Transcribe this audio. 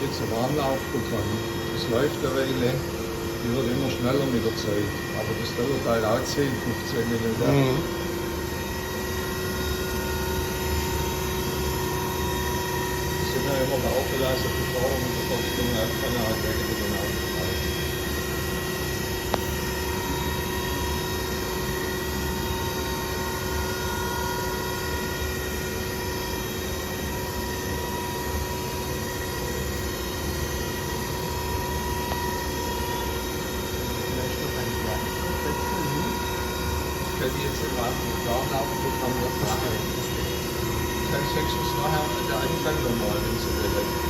jetzt ein Warmlaufprogramm. Das läuft eine Weile, die wird immer schneller mit der Zeit. Aber das dauert halt auch 10, 15 Minuten. Mhm. Das sind ja immer laufen lassen, bevor wir mit der Verstellung anfangen, halt wegen den Aufenthalten. Ich kann jetzt im Warmlaufprogramm noch machen. Dann checkst du es nachher an der Anfang nochmal, wenn du willst.